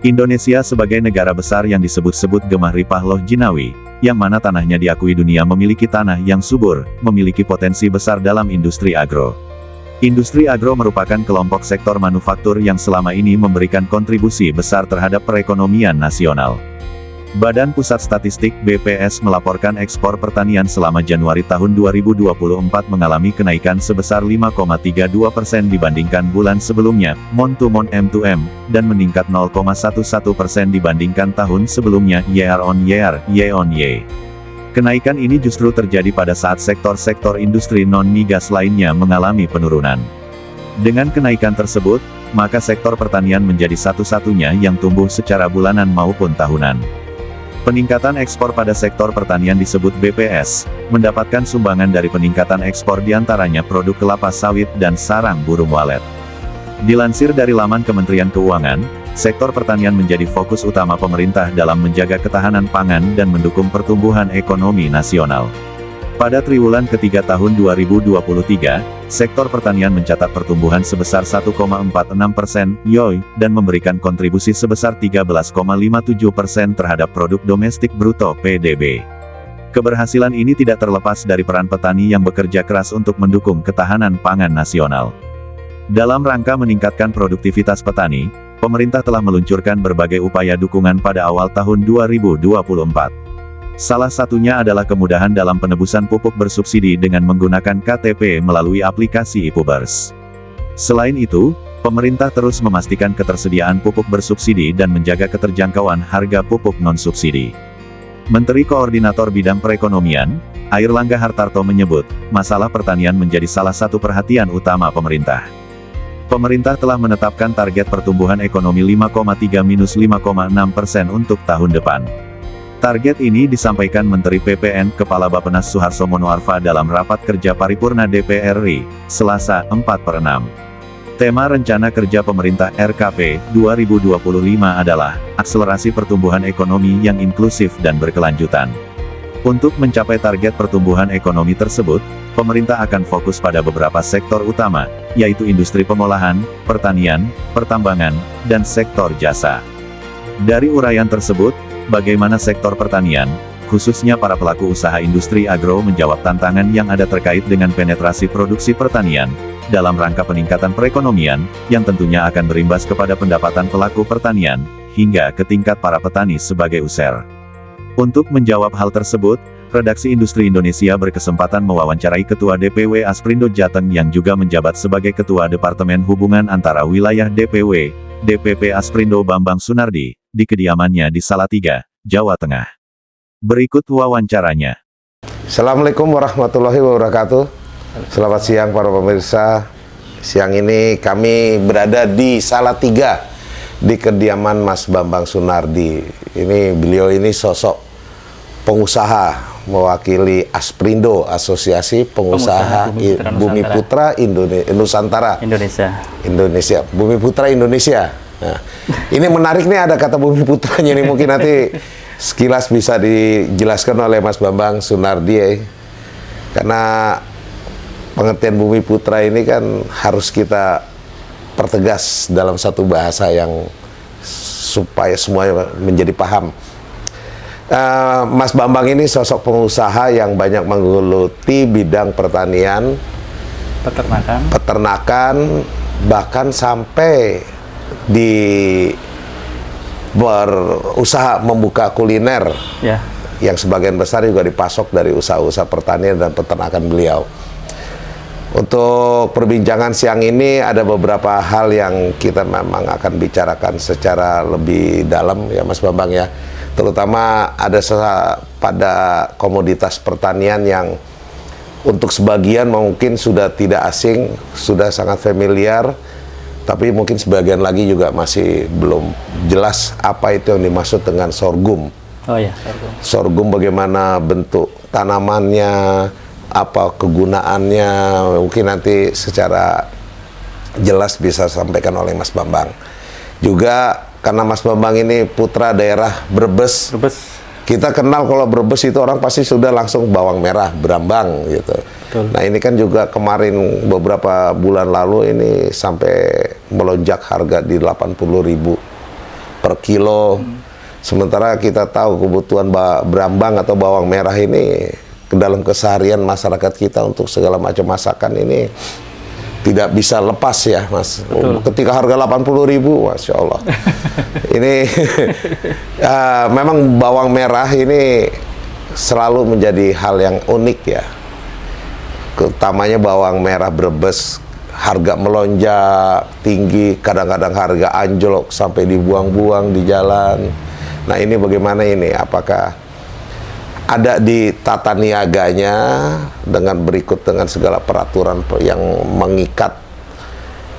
Indonesia sebagai negara besar yang disebut-sebut Gemah Ripah Loh Jinawi, yang mana tanahnya diakui dunia memiliki tanah yang subur, memiliki potensi besar dalam industri agro. Industri agro merupakan kelompok sektor manufaktur yang selama ini memberikan kontribusi besar terhadap perekonomian nasional. Badan Pusat Statistik (BPS) melaporkan ekspor pertanian selama Januari tahun 2024 mengalami kenaikan sebesar 5,32% dibandingkan bulan sebelumnya, month to month M2M, dan meningkat 0,11% dibandingkan tahun sebelumnya, year on year, year on year. Kenaikan ini justru terjadi pada saat sektor-sektor industri non-migas lainnya mengalami penurunan. Dengan kenaikan tersebut, maka sektor pertanian menjadi satu-satunya yang tumbuh secara bulanan maupun tahunan. Peningkatan ekspor pada sektor pertanian disebut BPS, mendapatkan sumbangan dari peningkatan ekspor diantaranya produk kelapa sawit dan sarang burung walet. Dilansir dari laman Kementerian Keuangan, sektor pertanian menjadi fokus utama pemerintah dalam menjaga ketahanan pangan dan mendukung pertumbuhan ekonomi nasional. Pada triwulan ketiga tahun 2023, sektor pertanian mencatat pertumbuhan sebesar 1,46% YoY, dan memberikan kontribusi sebesar 13,57% terhadap produk domestik bruto (PDB). Keberhasilan ini tidak terlepas dari peran petani yang bekerja keras untuk mendukung ketahanan pangan nasional. Dalam rangka meningkatkan produktivitas petani, pemerintah telah meluncurkan berbagai upaya dukungan pada awal tahun 2024. Salah satunya adalah kemudahan dalam penebusan pupuk bersubsidi dengan menggunakan KTP melalui aplikasi iPubers. Selain itu, pemerintah terus memastikan ketersediaan pupuk bersubsidi dan menjaga keterjangkauan harga pupuk non-subsidi. Menteri Koordinator Bidang Perekonomian, Airlangga Hartarto menyebut, masalah pertanian menjadi salah satu perhatian utama pemerintah. Pemerintah telah menetapkan target pertumbuhan ekonomi 5,3–5,6% untuk tahun depan. Target ini disampaikan Menteri PPN Kepala Bappenas Suharso Monoarfa dalam rapat kerja paripurna DPR RI, Selasa, 4/6. Tema Rencana Kerja Pemerintah RKP 2025 adalah akselerasi pertumbuhan ekonomi yang inklusif dan berkelanjutan. Untuk mencapai target pertumbuhan ekonomi tersebut, pemerintah akan fokus pada beberapa sektor utama, yaitu industri pengolahan, pertanian, pertambangan, dan sektor jasa. Dari uraian tersebut, bagaimana sektor pertanian, khususnya para pelaku usaha industri agro menjawab tantangan yang ada terkait dengan penetrasi produksi pertanian, dalam rangka peningkatan perekonomian, yang tentunya akan berimbas kepada pendapatan pelaku pertanian, hingga ke tingkat para petani sebagai user. Untuk menjawab hal tersebut, Redaksi Industri Indonesia berkesempatan mewawancarai Ketua DPW Asprindo Jateng yang juga menjabat sebagai Ketua Departemen Hubungan Antara Wilayah DPW, DPP Asprindo Bambang Sunardi, di kediamannya di Salatiga, Jawa Tengah. Berikut wawancaranya. Assalamualaikum warahmatullahi wabarakatuh. Selamat siang para pemirsa. Siang ini kami berada di Salatiga, di kediaman Mas Bambang Sunardi. Beliau ini sosok pengusaha mewakili Asprindo, Asosiasi Pengusaha Bumi Putra Nusantara Indonesia. Bumi Putra Indonesia. Nah, ini menarik nih, ada kata Bumi Putranya nih, mungkin nanti sekilas bisa dijelaskan oleh Mas Bambang Sunardi, karena pengertian Bumi Putra ini kan harus kita pertegas dalam satu bahasa yang supaya semuanya menjadi paham. Mas Bambang ini sosok pengusaha yang banyak menggeluti bidang pertanian, peternakan, bahkan sampai berusaha membuka kuliner, yang sebagian besar juga dipasok dari usaha-usaha pertanian dan peternakan beliau. Untuk perbincangan siang ini ada beberapa hal yang kita memang akan bicarakan secara lebih dalam ya Mas Bambang ya. Terutama ada pada komoditas pertanian yang untuk sebagian mungkin sudah tidak asing, sudah sangat familiar, tapi mungkin sebagian lagi juga masih belum jelas apa itu yang dimaksud dengan sorghum. Oh ya, sorghum. Sorghum bagaimana bentuk tanamannya, apa kegunaannya, mungkin nanti secara jelas bisa disampaikan oleh Mas Bambang. Juga karena Mas Bambang ini putra daerah Brebes. Kita kenal kalau Brebes itu orang pasti sudah langsung bawang merah, Brambang gitu. Betul. Nah ini kan juga kemarin beberapa bulan lalu ini sampai melonjak harga di 80.000 per per kilo. Sementara kita tahu kebutuhan berambang atau bawang merah ini ke dalam keseharian masyarakat kita untuk segala macam masakan ini tidak bisa lepas ya, Mas. Ketika harga 80.000, Masya Allah. Ini memang bawang merah ini selalu menjadi hal yang unik ya. Utamanya bawang merah Brebes, harga melonjak tinggi, kadang-kadang harga anjlok sampai dibuang-buang di jalan. Nah ini bagaimana ini? Apakah ada di tata niaganya dengan segala peraturan yang mengikat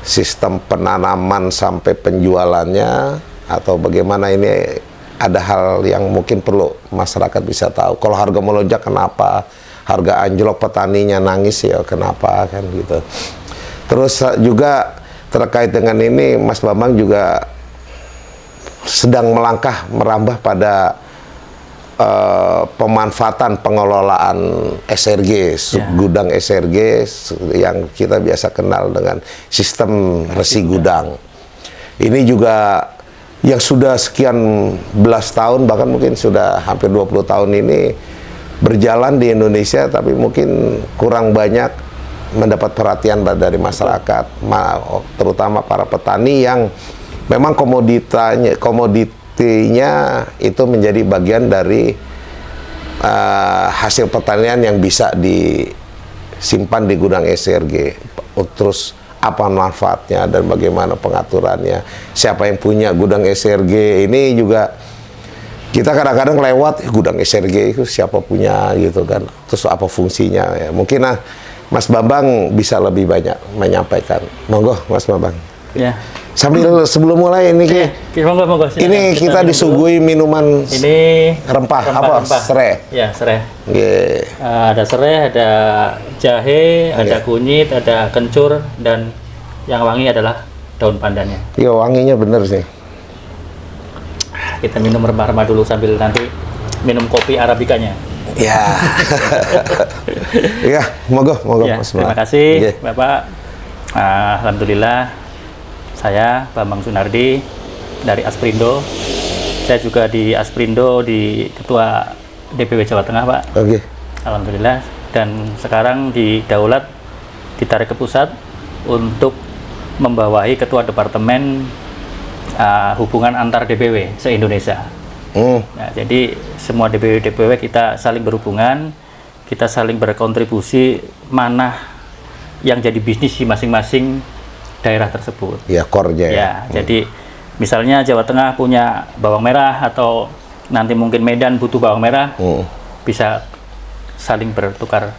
sistem penanaman sampai penjualannya, atau bagaimana ini ada hal yang mungkin perlu masyarakat bisa tahu? Kalau harga melonjak kenapa? Harga anjlok petaninya nangis ya kenapa kan gitu. Terus juga terkait dengan ini Mas Bambang juga sedang merambah pada pemanfaatan pengelolaan SRG, gudang SRG yang kita biasa kenal dengan sistem resi gudang. Ini juga yang sudah sekian belas tahun, bahkan mungkin sudah hampir 20 tahun ini berjalan di Indonesia, tapi mungkin kurang banyak mendapat perhatian dari masyarakat, terutama para petani yang memang komoditinya itu menjadi bagian dari hasil pertanian yang bisa disimpan di gudang SRG. Terus apa manfaatnya dan bagaimana pengaturannya? Siapa yang punya gudang SRG ini juga kita kadang-kadang lewat gudang SRG itu siapa punya gitu kan? Terus apa fungsinya? Ya, mungkin Mas Bambang bisa lebih banyak menyampaikan. Monggo Mas Bambang. Ya. Sambil sebelum mulai ini monggo, ini kita disuguhi minuman ini rempah. Serai. Ya, serai. Yeah. Ada serai, ada jahe, ada kunyit, ada kencur, dan yang wangi adalah daun pandannya. Iya, wanginya bener sih. Kita minum rempah-rempah dulu sambil nanti minum kopi arabikanya. Ya. Ya, monggo ya, Mas. Terima kasih, Bapak. Alhamdulillah, saya Bambang Sunardi dari Asprindo. Saya juga di Asprindo di Ketua DPW Jawa Tengah, Pak. Oke. Alhamdulillah. Dan sekarang didaulat, ditarik ke pusat untuk membawahi Ketua Departemen Hubungan Antar DPW se-Indonesia. Nah, jadi semua DPW kita saling berhubungan, kita saling berkontribusi mana yang jadi bisnis di masing-masing daerah tersebut. Ya, core-nya ya. Jadi misalnya Jawa Tengah punya bawang merah atau nanti mungkin Medan butuh bawang merah, bisa saling bertukar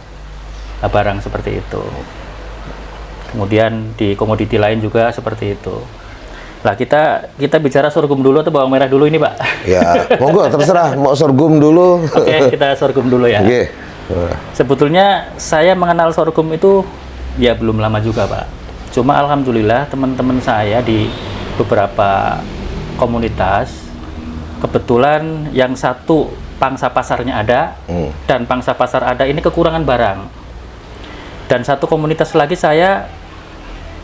barang seperti itu. Kemudian di komoditi lain juga seperti itu. Lah kita bicara sorghum dulu atau bawang merah dulu ini, Pak? Ya, monggo terserah mau sorghum dulu. Oke, kita sorghum dulu ya. Oke. Sebetulnya saya mengenal sorghum itu ya belum lama juga, Pak. Cuma alhamdulillah teman-teman saya di beberapa komunitas kebetulan yang satu pangsa pasarnya ada dan pangsa pasar ada ini kekurangan barang. Dan satu komunitas lagi saya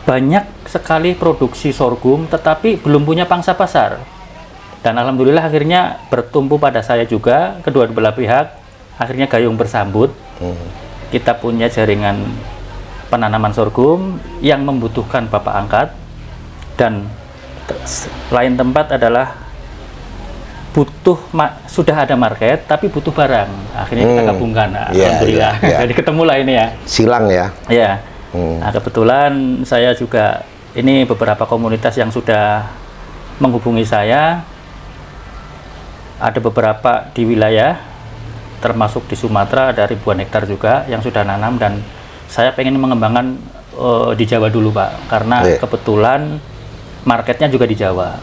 banyak sekali produksi sorghum tetapi belum punya pangsa pasar. Dan alhamdulillah akhirnya bertumpu pada saya juga, kedua belah pihak akhirnya gayung bersambut. Kita punya jaringan penanaman sorghum yang membutuhkan bapak angkat, dan lain tempat adalah sudah ada market tapi butuh barang. Akhirnya kita gabungkan. Alhamdulillah. Jadi ketemulah ini ya. Silang ya. Ya. Nah, kebetulan saya juga ini beberapa komunitas yang sudah menghubungi saya. Ada beberapa di wilayah, termasuk di Sumatera ada ribuan hektar juga yang sudah nanam, dan saya pengen mengembangkan di Jawa dulu, Pak, karena kebetulan marketnya juga di Jawa.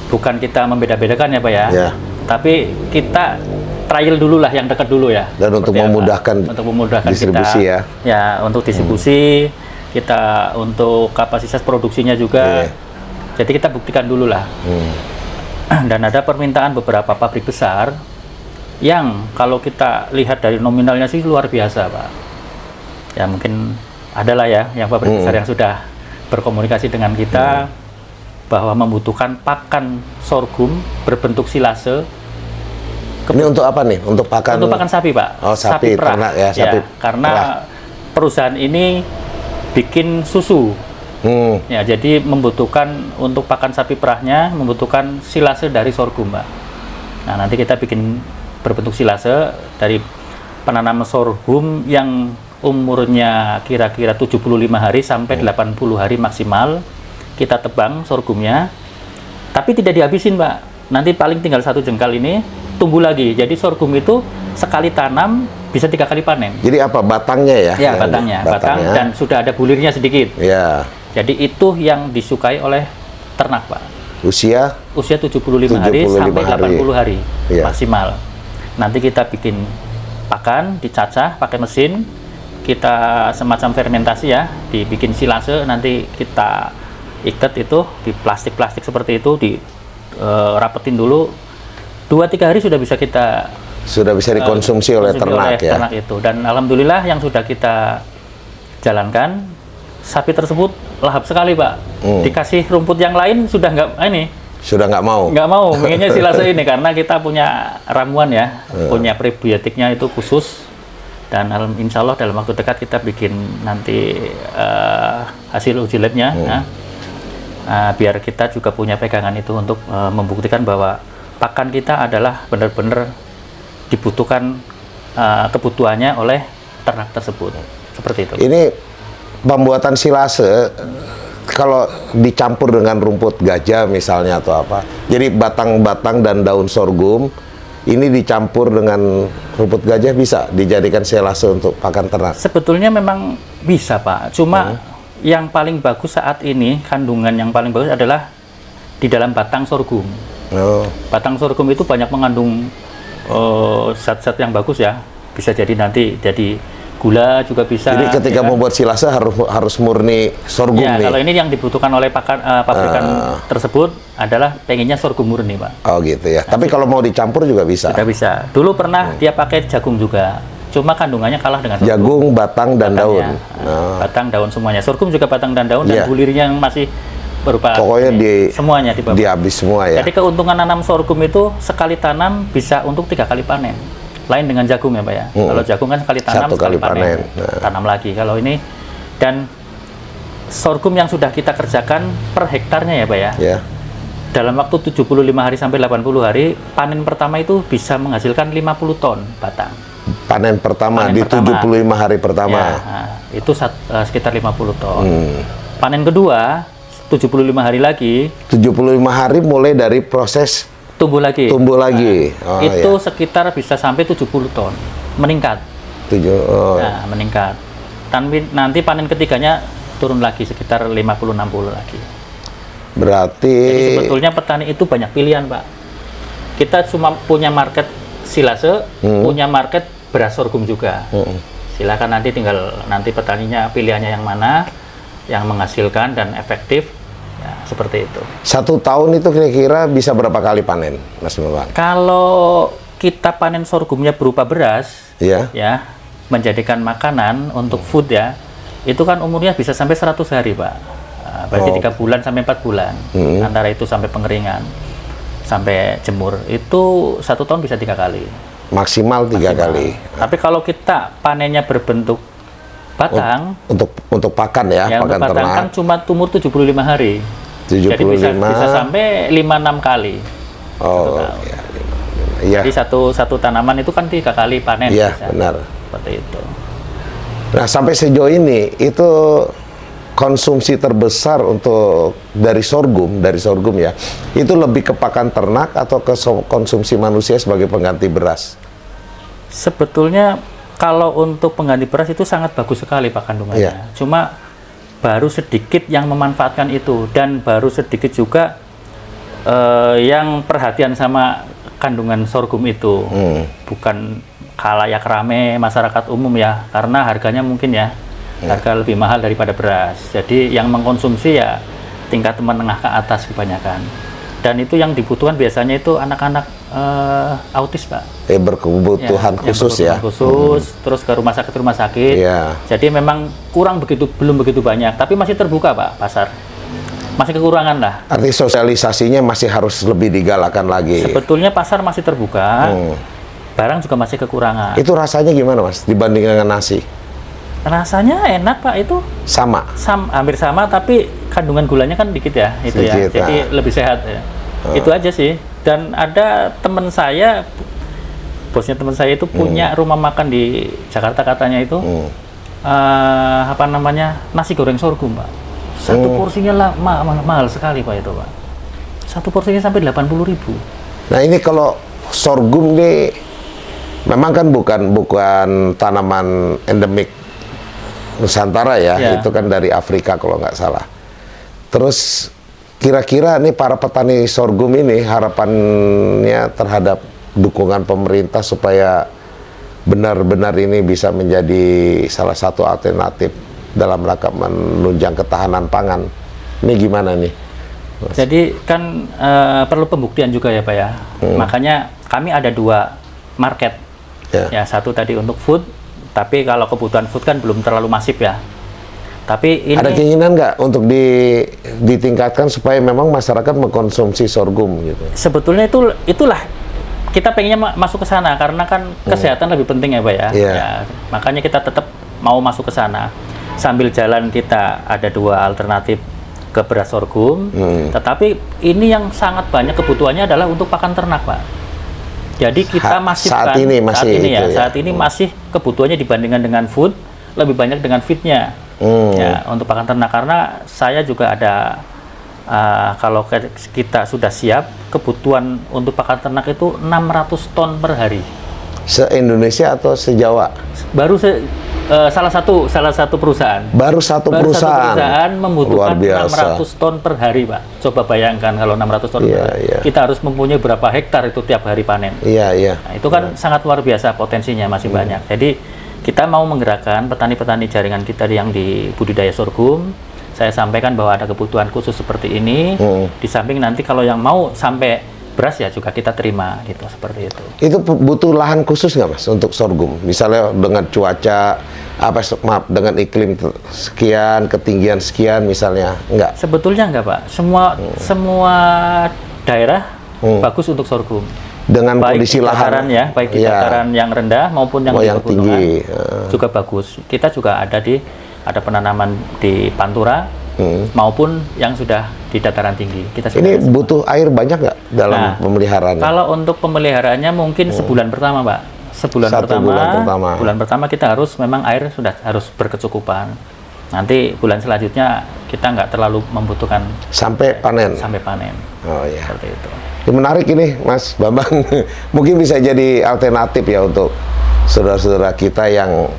Bukan kita membeda-bedakan ya, Pak ya, tapi kita trial dulu lah yang dekat dulu ya. Dan untuk memudahkan distribusi kita, ya untuk distribusi kita, untuk kapasitas produksinya juga. Jadi kita buktikan dulu lah. Dan ada permintaan beberapa pabrik besar yang kalau kita lihat dari nominalnya sih luar biasa, Pak. Ya mungkin adalah ya yang pabrik besar yang sudah berkomunikasi dengan kita. bahwa membutuhkan pakan sorghum berbentuk silase. Ini untuk apa nih? Untuk pakan? Untuk pakan sapi, Pak. Oh, sapi perah. ternak ya, sapi karena perah. perusahaan ini bikin susu. Ya, jadi membutuhkan untuk pakan sapi perahnya membutuhkan silase dari sorghum, Pak. Nah, nanti kita bikin berbentuk silase dari penanaman sorghum yang umurnya kira-kira 75 hari sampai 80 hari maksimal. Kita tebang sorghumnya, tapi tidak dihabisin, Pak. Nanti paling tinggal 1 jengkal ini tumbuh lagi. Jadi sorghum itu sekali tanam bisa 3 kali panen. Jadi apa? Batangnya ya? Ya, batang dan sudah ada bulirnya sedikit. Ya. Jadi itu yang disukai oleh ternak, Pak. Usia 75 hari sampai 80 hari Iya. maksimal. Nanti kita bikin pakan, dicacah pakai mesin, kita semacam fermentasi ya, dibikin silase, nanti kita ikat itu di plastik-plastik seperti itu, rapetin dulu. 2-3 hari sudah bisa dikonsumsi oleh ternak ya. Ternak itu. Dan alhamdulillah yang sudah kita jalankan, sapi tersebut lahap sekali, Pak. Dikasih rumput yang lain sudah nggak mau pengennya silase ini karena kita punya ramuan ya, punya prebiotiknya itu khusus, dan insya Allah dalam waktu dekat kita bikin nanti hasil uji labnya biar kita juga punya pegangan itu untuk membuktikan bahwa pakan kita adalah benar-benar dibutuhkan kebutuhannya oleh ternak tersebut, seperti itu. Ini pembuatan silase kalau dicampur dengan rumput gajah misalnya atau apa, jadi batang-batang dan daun sorghum ini dicampur dengan rumput gajah bisa dijadikan silase untuk pakan ternak? Sebetulnya memang bisa, Pak. Cuma yang paling bagus saat ini, kandungan yang paling bagus adalah di dalam batang sorghum. Batang sorghum itu banyak mengandung zat-zat yang bagus ya. Bisa jadi nanti jadi gula juga bisa. Jadi ketika membuat silase harus murni sorghum nih. Kalau ini yang dibutuhkan oleh pabrikan tersebut adalah pengennya sorghum murni, Pak. Oh gitu ya. Tapi kalau mau dicampur juga bisa. Sudah bisa. Dulu pernah dia pakai jagung juga. Cuma kandungannya kalah dengan sorghum. Jagung, batang dan daun. Batang, daun semuanya. Sorghum juga batang dan daun dan bulirnya yang masih berupa pokoknya semuanya dihabis semua ya. Jadi keuntungan nanam sorghum itu sekali tanam bisa untuk 3 kali panen. Lain dengan jagung ya, Pak ya. Kalau jagung kan sekali tanam, sekali panen. Tanam lagi. Kalau ini, dan sorghum yang sudah kita kerjakan per hektarnya ya, Pak ya. Dalam waktu 75 hari sampai 80 hari, panen pertama itu bisa menghasilkan 50 ton batang. Panen pertama di 75 hari pertama. Itu sekitar 50 ton. Panen kedua 75 hari lagi. 75 hari mulai dari proses tumbuh lagi. Itu sekitar bisa sampai 70 ton. Meningkat. Meningkat. Nanti panen ketiganya turun lagi sekitar 50-60 lagi. Berarti jadi sebetulnya petani itu banyak pilihan, Pak. Kita cuma punya market silase, punya market beras sorghum juga. Silakan nanti petaninya pilihannya yang mana yang menghasilkan dan efektif. Ya, seperti itu. 1 tahun itu kira-kira bisa berapa kali panen, Mas Bambang? Kalau kita panen sorghumnya berupa beras, ya, menjadikan makanan untuk food ya, itu kan umurnya bisa sampai 100 hari, Pak. Berarti 3 bulan sampai 4 bulan. Antara itu sampai pengeringan, sampai jemur, itu 1 tahun bisa 3 kali. Maksimal 3 kali. Tapi kalau kita panennya berbentuk batang untuk pakan ya, pakan untuk batang ternak kan cuma tumur 75 hari. 75. Jadi bisa sampai 5-6 kali. Jadi satu tanaman itu kan 3 kali panen. Iya, benar. Seperti itu. Nah, sampai sejauh ini itu konsumsi terbesar dari sorghum ya, itu lebih ke pakan ternak atau ke konsumsi manusia sebagai pengganti beras? Sebetulnya kalau untuk pengganti beras itu sangat bagus sekali, Pak, kandungannya. Cuma baru sedikit yang memanfaatkan itu, dan baru sedikit juga yang perhatian sama kandungan sorghum itu. Bukan khalayak rame masyarakat umum ya, karena harganya mungkin harga lebih mahal daripada beras. Jadi yang mengkonsumsi ya tingkat menengah ke atas kebanyakan. Dan itu yang dibutuhkan biasanya itu anak-anak autis, Pak. Berkebutuhan khusus ya. Terus ke rumah sakit. Jadi memang belum begitu banyak, tapi masih terbuka, Pak, pasar. masih kekurangan lah. Arti sosialisasinya masih harus lebih digalakan lagi. Sebetulnya pasar masih terbuka, barang juga masih kekurangan. Itu rasanya gimana Mas dibanding dengan nasi? Rasanya enak Pak, itu Sama. hampir sama, tapi kandungan gulanya kan dikit ya, itu ya. Sedikit, Jadi lebih sehat ya. Itu aja sih. Dan ada teman saya, bosnya teman saya itu punya rumah makan di Jakarta katanya itu, apa namanya, nasi goreng sorghum Pak. Satu porsinya lah mahal sekali Pak itu Pak. Satu porsinya sampai 80.000. Nah ini kalau sorghum ini memang kan bukan tanaman endemik Nusantara ya, Ya. itu kan dari Afrika kalau nggak salah. Terus kira-kira nih para petani sorghum ini harapannya terhadap dukungan pemerintah supaya benar-benar ini bisa menjadi salah satu alternatif dalam rangka menunjang ketahanan pangan. Ini gimana nih? Jadi kan perlu pembuktian juga ya Pak ya. Makanya kami ada 2 market. Ya, satu tadi untuk food, tapi kalau kebutuhan food kan belum terlalu masif ya. Tapi ini Ada keinginan nggak untuk ditingkatkan supaya memang masyarakat mengkonsumsi sorghum gitu? sebetulnya itulah kita pengennya masuk ke sana karena kan kesehatan lebih penting ya Pak ya. Iya. Ya, makanya kita tetap mau masuk ke sana. Sambil jalan kita ada 2 alternatif ke beras sorghum. Tetapi ini yang sangat banyak kebutuhannya adalah untuk pakan ternak Pak. Jadi kita masifkan saat ini masih itu ya? saat ini masih kebutuhannya dibandingkan dengan food lebih banyak dengan feednya. Ya, untuk pakan ternak, karena saya juga ada kalau kita sudah siap, kebutuhan untuk pakan ternak itu 600 ton per hari. Se-Indonesia atau se-Jawa? Baru salah satu perusahaan. Baru satu perusahaan membutuhkan luar biasa. 600 ton per hari, Pak. Coba bayangkan kalau 600 ton per Iya, hari. iya. Kita harus mempunyai berapa hektar itu tiap hari panen. Iya, iya. Nah, itu kan sangat luar biasa potensinya, masih banyak. Jadi kita mau menggerakkan petani-petani jaringan kita yang di budidaya sorghum. Saya sampaikan bahwa ada kebutuhan khusus seperti ini. Di samping nanti kalau yang mau sampai beras ya juga kita terima gitu, seperti itu. Itu butuh lahan khusus nggak Mas untuk sorghum? Misalnya dengan cuaca, dengan iklim sekian, ketinggian sekian misalnya, nggak? Sebetulnya enggak Pak. Semua daerah bagus untuk sorghum. Dengan Baik kondisi di dataran lahan ya, baik di Iya. dataran yang rendah maupun yang di yang pegunungan tinggi. juga bagus. Kita juga ada penanaman di Pantura maupun yang sudah di dataran tinggi. Kita sudah Ini ada semua. butuh air banyak nggak dalam Nah, pemeliharaannya? Kalau untuk pemeliharaannya mungkin sebulan pertama, Pak. Bulan pertama kita harus memang air sudah harus berkecukupan. Nanti bulan selanjutnya kita nggak terlalu membutuhkan Sampai panen. sampai panen. Oh iya. Seperti itu. Ini menarik ini, Mas Bambang. Mungkin bisa jadi alternatif ya untuk saudara-saudara kita yang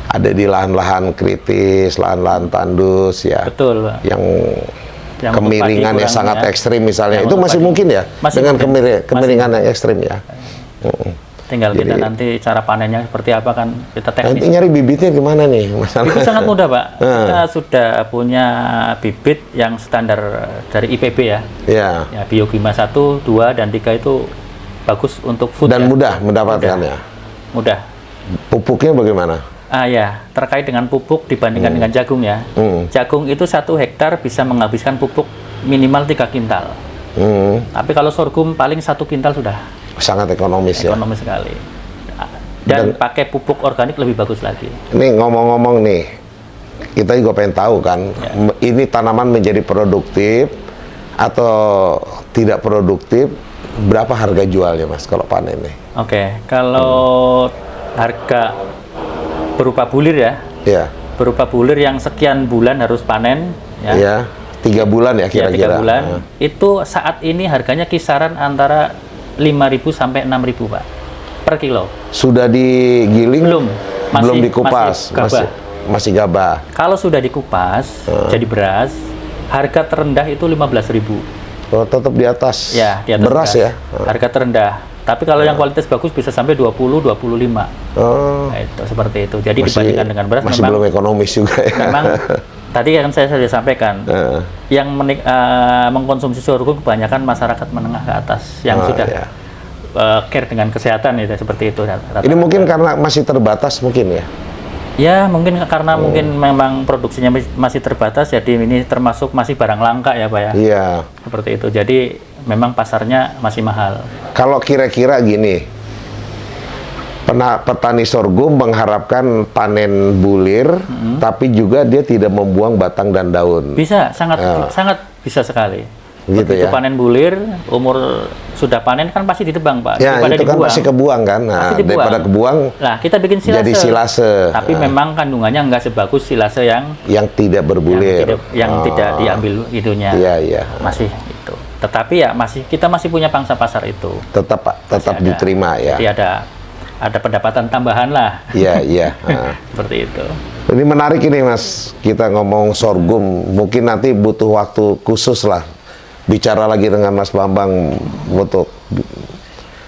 ada di lahan-lahan kritis, lahan-lahan tandus ya. Betul, Pak. Yang Yang kemiringan untuk padi yang sangat kurang ya. ekstrim misalnya. Yang Itu untuk masih padi. mungkin ya? Masih dengan mungkin. kemiringan Masih yang ekstrim ya. Tinggal kita Jadi- nanti cara panennya seperti apa kan kita Nanti teknis. nyari bibitnya gimana nih? Masalah. Itu sangat mudah, Pak. Kita sudah punya bibit yang standar dari IPB ya. Ya. Ya, Biogima 1, 2, dan 3 itu bagus untuk food Dan ya. mudah mendapatkannya. Mudah. Pupuknya bagaimana? Ya, terkait dengan pupuk dibandingkan dengan jagung ya. Jagung itu 1 hektar bisa menghabiskan pupuk minimal 3 kintal. Tapi kalau sorghum paling 1 kintal sudah Sangat ekonomis ya. ekonomis sekali. Dan pakai pupuk organik lebih bagus lagi. Ini ngomong-ngomong nih, kita juga pengen tahu kan, ini tanaman menjadi produktif atau tidak produktif, berapa harga jualnya Mas kalau panen nih? Oke, kalau harga berupa bulir ya, Ya, berupa bulir yang sekian bulan harus panen ya. ya, 3 bulan ya Ya, 3 kira-kira. bulan. Itu saat ini harganya kisaran antara 5.000 sampai 6.000 Pak per kilo. Sudah digiling? Belum. Belum Masih- dikupas? masih gabah. Masih gabah. Kalau sudah dikupas jadi beras, harga terendah itu 15.000. Oh, tetap di atas. Ya, di atas beras ya. Harga terendah. Tapi kalau yang kualitas bagus bisa sampai 20-25. Oh, Nah, itu seperti itu. Jadi masih, dibandingkan dengan beras masih memang belum ekonomis juga ya. memang tadi kan saya sudah sampaikan yang mengkonsumsi sorghum kebanyakan masyarakat menengah ke atas yang sudah ya. care dengan kesehatan itu seperti itu. Rata-rata. Ini mungkin karena masih terbatas mungkin ya. Ya mungkin karena mungkin memang produksinya masih terbatas, jadi ini termasuk masih barang langka ya Pak ya. Iya. Seperti itu. Jadi memang pasarnya masih mahal. Kalau kira-kira gini, petani sorghum mengharapkan panen bulir, tapi juga dia tidak membuang batang dan daun. Bisa, sangat bisa sekali. Gitu Begitu ya. panen bulir, umur sudah panen kan pasti ditebang Pak. Ya, Daripada itu kan dibuang. pasti kebuang kan. Nah, Pasti dibuang. daripada kebuang, Nah, kita bikin silase. jadi silase. Tapi memang kandungannya nggak sebagus silase yang tidak berbulir. tidak diambil itunya. Iya, iya. Masih itu. Tetapi ya kita masih punya pangsa pasar itu. Tetap Masih ada. diterima ya. Jadi ada pendapatan tambahan lah. Iya, iya. Nah. Seperti itu. Ini menarik ini Mas, kita ngomong sorghum. Mungkin nanti butuh waktu khusus lah. Bicara lagi dengan Mas Bambang untuk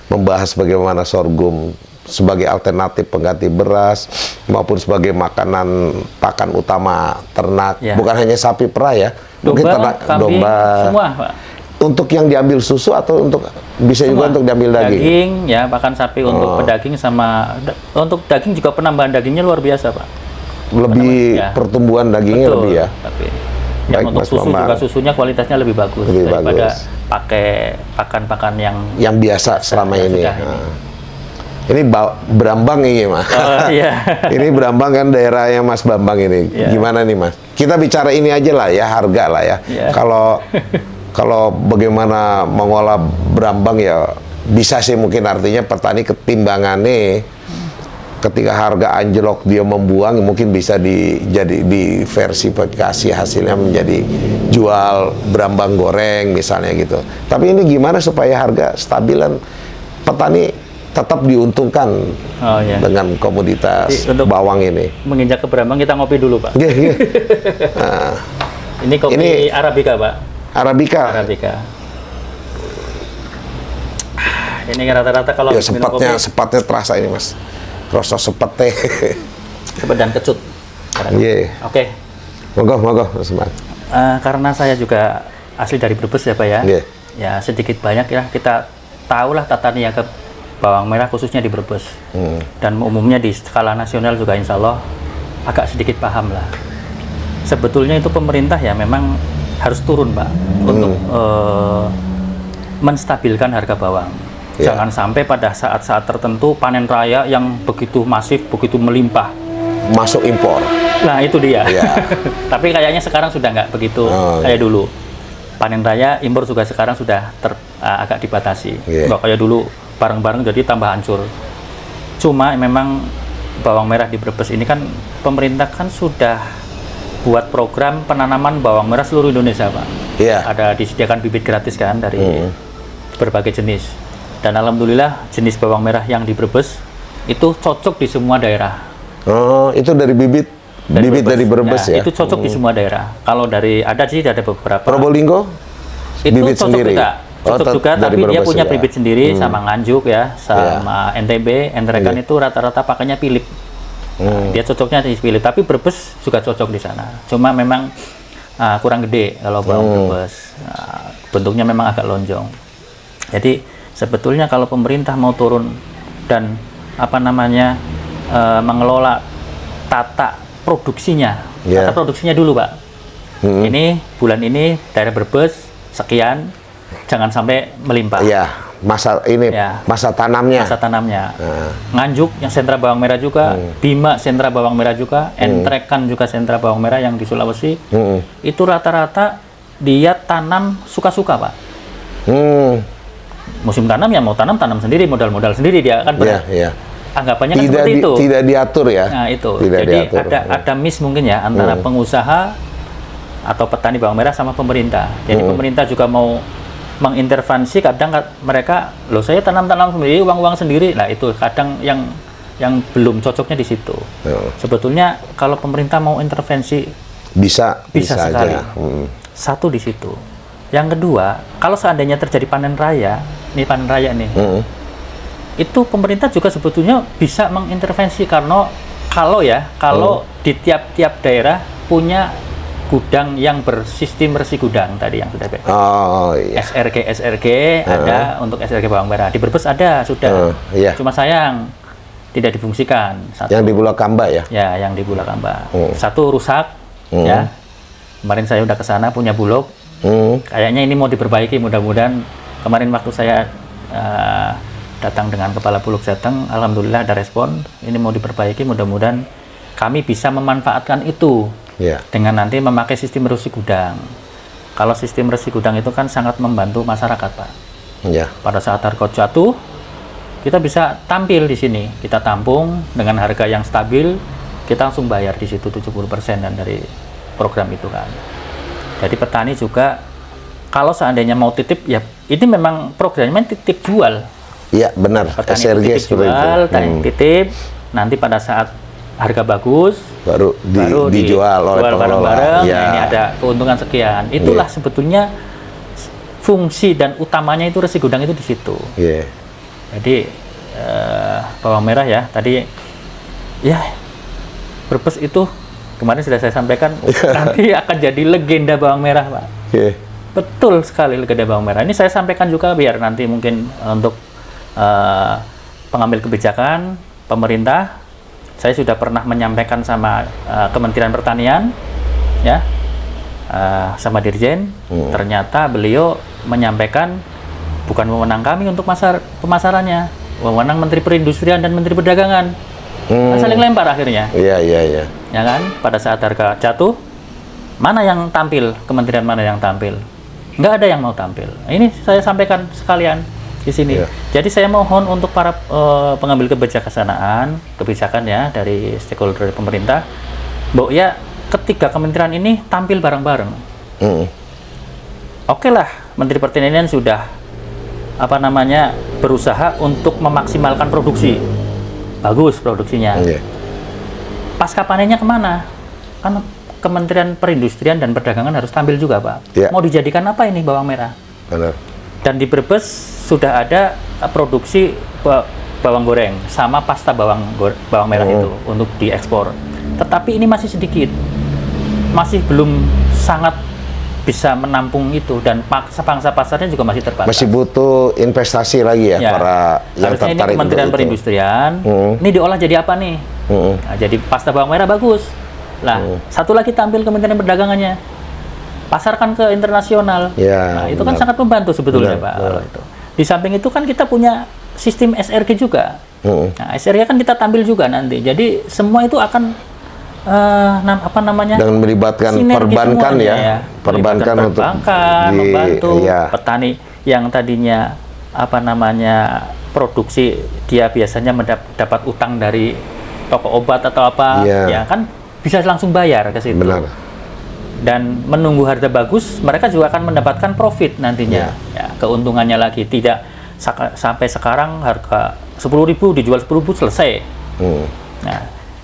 membahas bagaimana sorghum sebagai alternatif pengganti beras maupun sebagai makanan pakan utama ternak. Ya. Bukan hanya sapi perah ya. Mungkin Domba, ternak kambing, domba. semua Pak. Untuk yang diambil susu atau untuk bisa juga untuk diambil daging? Daging ya, pakan sapi untuk pedaging sama untuk daging juga penambahan dagingnya luar biasa Pak. Lebih Ya. pertumbuhan dagingnya Betul, lebih ya. Tapi Baik, yang untuk Mas susu Bambang. juga susunya kualitasnya lebih bagus Lebih daripada bagus. pakai pakan-pakan yang biasa selama yang ini. sudah Nah. Ini Brambang ini Mas. iya. Ini Brambang kan daerahnya Mas Bambang ini. Iya. Gimana nih Mas? Kita bicara ini aja lah ya, harga lah ya. Iya. Kalau bagaimana mengolah Brambang ya bisa sih mungkin artinya petani ketimbangannya ketika harga anjlok dia membuang mungkin bisa diversifikasi hasilnya menjadi jual Brambang goreng misalnya gitu. Tapi ini gimana supaya harga stabilan petani tetap diuntungkan Oh iya. dengan komoditas Jadi, untuk bawang ini. Menginjak ke Brambang kita ngopi dulu Pak. Nggih, nggih. Nah, Ini kopi Ini- Arabica Pak. Arabica. Arabica. Ini rata-rata kalau Ya habis minum sepatnya terasa ini Mas. Rasa sepetnya. sepet dan kecut. Iya. Oke. Monggo Mas Bambang. Karena saya juga asli dari Brebes ya Pak ya. Iya. Ya sedikit banyak ya kita tahulah tata niaga bawang merah khususnya di Brebes. Dan umumnya di skala nasional juga insya Allah agak sedikit paham lah. Sebetulnya itu pemerintah ya memang harus turun Pak untuk menstabilkan harga bawang. Ya. Jangan sampai pada saat-saat tertentu panen raya yang begitu masif, begitu melimpah. Masuk impor. Nah itu dia. Ya. Tapi kayaknya sekarang sudah nggak begitu kayak dulu. Panen raya impor juga sekarang sudah agak dibatasi. Yeah. Nggak kayak dulu bareng-bareng jadi tambah hancur. Cuma memang bawang merah di Brebes ini kan pemerintah kan sudah buat program penanaman bawang merah seluruh Indonesia Pak. Iya. Ada disediakan bibit gratis kan dari berbagai jenis. Dan alhamdulillah jenis bawang merah yang di Brebes itu cocok di semua daerah. Oh, itu dari bibit dari Brebes ya. Itu cocok di semua daerah. Kalau ada beberapa. Probolinggo Itu bibit cocok sendiri. juga. Cocok juga, dari tapi dia Brebes punya juga. bibit sendiri sama Nganjuk ya, sama NTB, Entrekan itu rata-rata pakainya Philip. Nah, dia cocoknya di Philip, tapi Brebes juga cocok di sana. Cuma memang kurang gede kalau bawang Brebes. Bentuknya memang agak lonjong. Jadi sebetulnya kalau pemerintah mau turun dan mengelola tata produksinya, Yeah. tata produksinya dulu Pak. Ini bulan ini daerah Brebes sekian, jangan sampai melimpah. Iya, masa tanamnya. Masa tanamnya. Nganjuk yang sentra bawang merah juga, Bima sentra bawang merah juga, Entrekan juga sentra bawang merah yang di Sulawesi. Itu rata-rata dia tanam suka-suka Pak. Musim tanam ya mau tanam sendiri, modal sendiri dia kan Iya, iya. anggapannya kan seperti itu. Tidak diatur ya. Nah itu. Tidak Jadi diatur. ada miss mungkin ya antara pengusaha atau petani bawang merah sama pemerintah. Jadi pemerintah juga mau mengintervensi, kadang mereka loh saya tanam sendiri, uang sendiri. Nah itu kadang yang belum cocoknya di situ. Sebetulnya kalau pemerintah mau intervensi Bisa sekali. aja. Satu di situ. Yang kedua, kalau seandainya terjadi panen raya nih, itu pemerintah juga sebetulnya bisa mengintervensi karena kalau di tiap-tiap daerah punya gudang yang bersistem resi gudang tadi yang sudah Oh iya. SRG ada untuk SRG bawang merah. Di Brebes ada sudah. Iya. Cuma sayang tidak difungsikan. Satu, Yang di Bulak Kamba ya? ya, yang di Bulakamba. Hmm. Satu rusak, ya. Kemarin saya udah ke sana punya bulog. Kayaknya ini mau diperbaiki, mudah-mudahan. Kemarin waktu saya datang dengan Kepala Bulog Jateng, alhamdulillah ada respon. Ini mau diperbaiki, mudah-mudahan kami bisa memanfaatkan itu Ya. dengan nanti memakai sistem resi gudang. Kalau sistem resi gudang itu kan sangat membantu masyarakat, Pak. Ya. Pada saat harga jatuh, kita bisa tampil di sini. Kita tampung dengan harga yang stabil, kita langsung bayar di situ 70% dan dari program itu kan. Jadi petani juga kalau seandainya mau titip, ya ini memang programnya titip jual. Iya, benar. Petani SRG titip seperti jual, itu. titip. Nanti pada saat harga bagus, Baru dijual oleh pengelola. bareng-bareng. Ya. Nah, ini ada keuntungan sekian. Itulah sebetulnya fungsi dan utamanya itu resi gudang itu di situ. Iya. Jadi bawang merah ya tadi ya Brebes itu kemarin sudah saya sampaikan nanti akan jadi legenda bawang merah, Pak. Iya. Betul sekali legenda bawang merah. Ini saya sampaikan juga biar nanti mungkin untuk pengambil kebijakan pemerintah. Saya sudah pernah menyampaikan sama Kementerian Pertanian ya sama Dirjen. Ternyata beliau menyampaikan bukan wewenang kami untuk pemasarannya, wewenang Menteri Perindustrian dan Menteri Perdagangan. Kan saling lempar akhirnya. Iya, iya, iya. Ya kan? Pada saat harga jatuh, mana yang tampil? Kementerian mana yang tampil? Nggak ada yang mau tampil. Ini saya sampaikan sekalian di sini. Iya. Jadi saya mohon untuk para pengambil kebijakan ya dari stakeholder dari pemerintah, bahwa ya ketiga kementerian ini tampil bareng-bareng. Oke lah, Menteri Pertanian sudah berusaha untuk memaksimalkan produksi. Bagus produksinya. Iya. Pasca panennya kemana? Kan Kementerian Perindustrian dan Perdagangan harus tampil juga, Pak. Ya. Mau dijadikan apa ini bawang merah? Benar. Dan di Brebes sudah ada produksi bawang goreng sama pasta bawang merah itu untuk diekspor. Tetapi ini masih sedikit, masih belum sangat bisa menampung itu, dan pangsa pasarnya juga masih terbatas. Masih butuh investasi lagi ya, para yang harusnya ini tertarik Kementerian untuk itu. Perindustrian ini diolah jadi apa nih? Nah, jadi pasta bawang merah bagus lah. Satu lagi tampil Kementerian Perdagangannya, pasarkan ke internasional. Ya, nah, itu kan benar. sangat membantu sebetulnya, Benar, Pak. benar. Kalau itu. Di samping itu kan kita punya sistem SRG juga. Nah, SRG kan kita tampil juga nanti. Jadi semua itu akan dengan melibatkan sinergi perbankan semuanya, ya, perbankan untuk membantu ya. petani yang tadinya produksi, dia biasanya dapat utang dari toko obat atau apa, Ya. ya kan bisa langsung bayar ke situ. Benar. Dan menunggu harga bagus, mereka juga akan mendapatkan profit nantinya. Ya, keuntungannya lagi tidak sampai sekarang harga 10.000 dijual 10.000 selesai. Nah,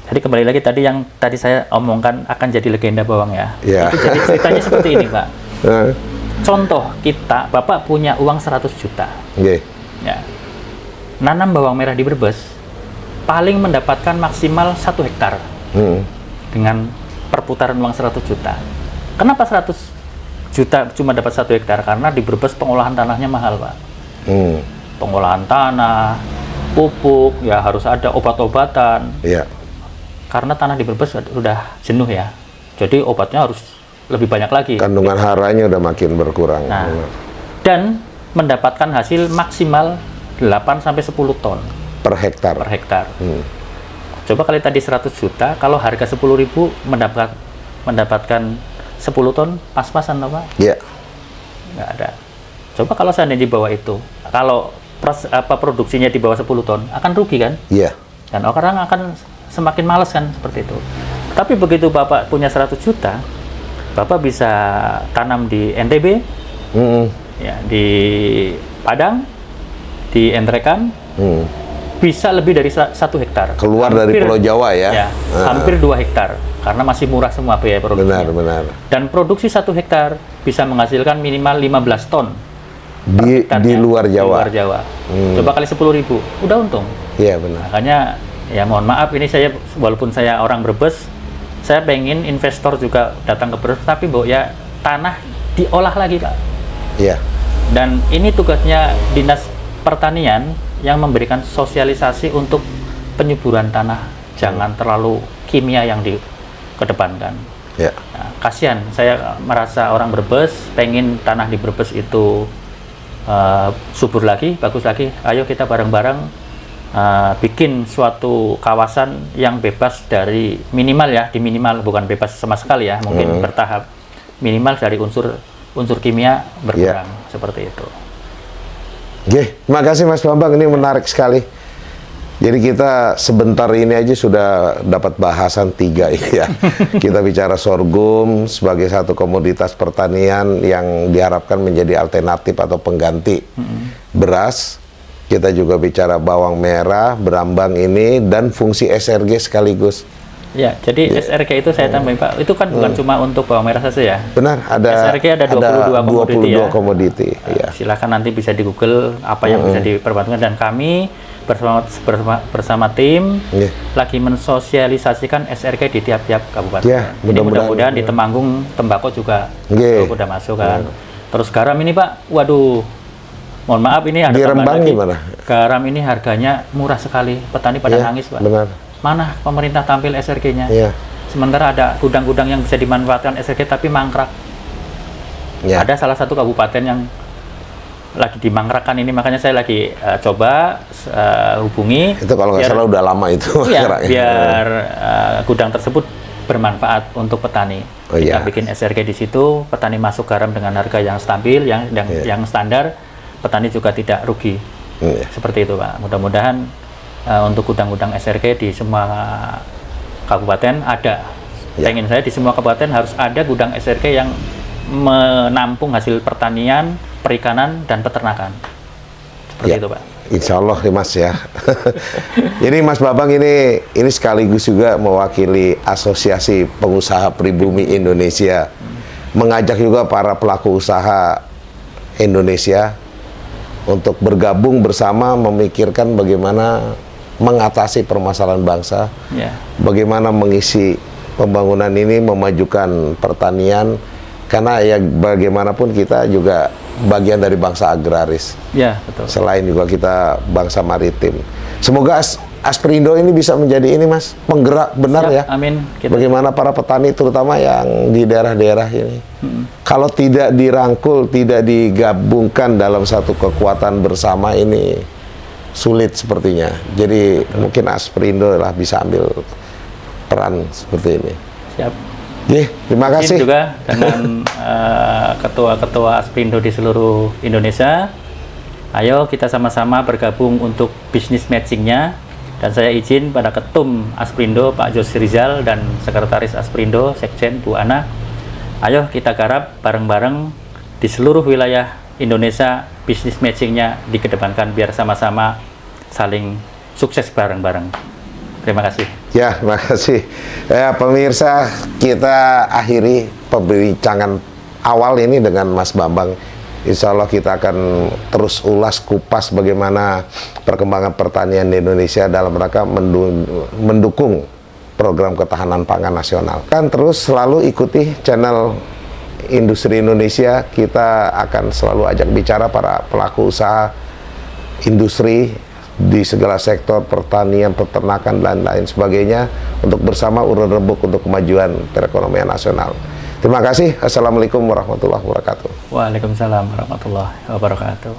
jadi kembali lagi yang tadi saya omongkan akan jadi legenda bawang ya. Ya. Itu jadi ceritanya seperti ini, Pak. Contoh Bapak punya uang 100 juta. Oke. Ya. Nanam bawang merah di Brebes paling mendapatkan maksimal 1 hektar. Dengan perputaran uang 100 juta. Kenapa 100 juta cuma dapat 1 hektar? Karena di Brebes pengolahan tanahnya mahal, Pak. Pengolahan tanah, pupuk, ya harus ada obat-obatan. Iya. Karena tanah di Brebes sudah jenuh ya. Jadi obatnya harus lebih banyak lagi. Kandungan haranya udah makin berkurang. Nah, dan mendapatkan hasil maksimal 8 sampai 10 ton Per hektar. per hektar. Coba kali tadi 100 juta, kalau harga 10.000 mendapatkan 10 ton, pas-pasan Pak? Iya. Nggak ada. Coba kalau seandainya di bawah itu, kalau produksinya di bawah 10 ton, akan rugi kan? Iya. Dan orang akan semakin males kan seperti itu. Tapi begitu Bapak punya 100 juta, Bapak bisa tanam di NTB, ya, di Padang, di Entrekan, bisa lebih dari 1 hektar. Keluar dari Pulau Jawa ya? Ya, hampir 2 hektar. Karena masih murah semua biaya produksinya. Benar, benar. Dan produksi 1 hektar bisa menghasilkan minimal 15 ton. Di luar Jawa? Di luar Jawa. Coba kali 10.000, udah untung. Iya, benar. Makanya, ya mohon maaf, ini saya, walaupun saya orang Brebes, saya pengen investor juga datang ke Brebes, tapi ya tanah diolah lagi, Pak. Iya. Dan ini tugasnya Dinas Pertanian yang memberikan sosialisasi untuk penyuburan tanah, jangan terlalu kimia yang dikedepankan. Ya. Nah, kasihan, saya merasa orang Brebes pengen tanah di Brebes itu subur lagi, bagus lagi. Ayo kita bareng-bareng bikin suatu kawasan yang bebas dari minimal ya, di minimal, bukan bebas sama sekali ya, mungkin bertahap, minimal dari unsur kimia berkurang, seperti itu. Oke, terima kasih Mas Bambang, ini menarik sekali. Jadi kita sebentar ini aja sudah dapat bahasan 3 ya. Kita bicara sorghum sebagai satu komoditas pertanian yang diharapkan menjadi alternatif atau pengganti beras. Kita juga bicara bawang merah, berambang ini, dan fungsi SRG sekaligus. Ya, jadi SRG itu saya tambahin Pak, itu kan bukan cuma untuk bawang merah saja ya. Benar, ada SRG ada 22 komoditi. Ya. Silakan nanti bisa di Google apa yang bisa diperbantukan, dan kami bersama tim lagi mensosialisasikan SRG di tiap-tiap kabupaten. Ya, Ini mudah-mudahan di Temanggung tembakau juga sudah masuk kan. Terus garam ini Pak, waduh, mohon maaf ini ada di tambahan Rembang lagi. gimana? Garam ini harganya murah sekali, petani pada nangis Pak. Benar. Mana pemerintah tampil SRG-nya? Ya. Sementara ada gudang-gudang yang bisa dimanfaatkan SRG tapi mangkrak. Ya. Ada salah satu kabupaten yang lagi dimangkrakkan ini, makanya saya lagi coba hubungi. Itu kalau nggak salah udah lama itu. Iya, biar gudang tersebut bermanfaat untuk petani. Kita bikin SRG di situ, petani masuk garam dengan harga yang stabil, yang standar, petani juga tidak rugi. Seperti itu Pak. Mudah-mudahan untuk gudang-gudang SRG di semua kabupaten ada. Pengen saya di semua kabupaten harus ada gudang SRG yang menampung hasil pertanian, perikanan, dan peternakan. Seperti itu Pak. Insya Allah ya Mas ya. Jadi Mas Bambang ini sekaligus juga mewakili Asosiasi Pengusaha Pribumi Indonesia, mengajak juga para pelaku usaha Indonesia untuk bergabung bersama memikirkan bagaimana mengatasi permasalahan bangsa, bagaimana mengisi pembangunan ini, memajukan pertanian, karena ya bagaimanapun kita juga bagian dari bangsa agraris. Ya, betul. Selain juga kita bangsa maritim. Semoga Asperindo ini bisa menjadi ini Mas, penggerak benar. Siap, ya. Amin. Bagaimana para petani terutama yang di daerah-daerah ini. Kalau tidak dirangkul, tidak digabungkan dalam satu kekuatan bersama ini sulit sepertinya. Jadi mungkin Asperindo lah bisa ambil peran seperti ini. Siap. Terima kasih juga dengan ketua-ketua Asperindo di seluruh Indonesia. Ayo kita sama-sama bergabung untuk bisnis matchingnya. Dan saya izin pada Ketum Asperindo Pak Jos Rizal dan Sekretaris Asperindo Sekjen Bu Ana. Ayo kita garap bareng-bareng di seluruh wilayah Indonesia, bisnis matchingnya dikedepankan biar sama-sama saling sukses bareng-bareng. Terima kasih. Ya, terima kasih. Ya, pemirsa, kita akhiri perbincangan awal ini dengan Mas Bambang. Insya Allah kita akan terus ulas kupas bagaimana perkembangan pertanian di Indonesia dalam rangka mendukung program ketahanan pangan nasional. Kan terus selalu ikuti channel Industri Indonesia. Kita akan selalu ajak bicara para pelaku usaha industri di segala sektor pertanian, peternakan, dan lain sebagainya untuk bersama urun rembuk untuk kemajuan perekonomian nasional. Terima kasih. Assalamualaikum warahmatullahi wabarakatuh. Waalaikumsalam warahmatullahi wabarakatuh.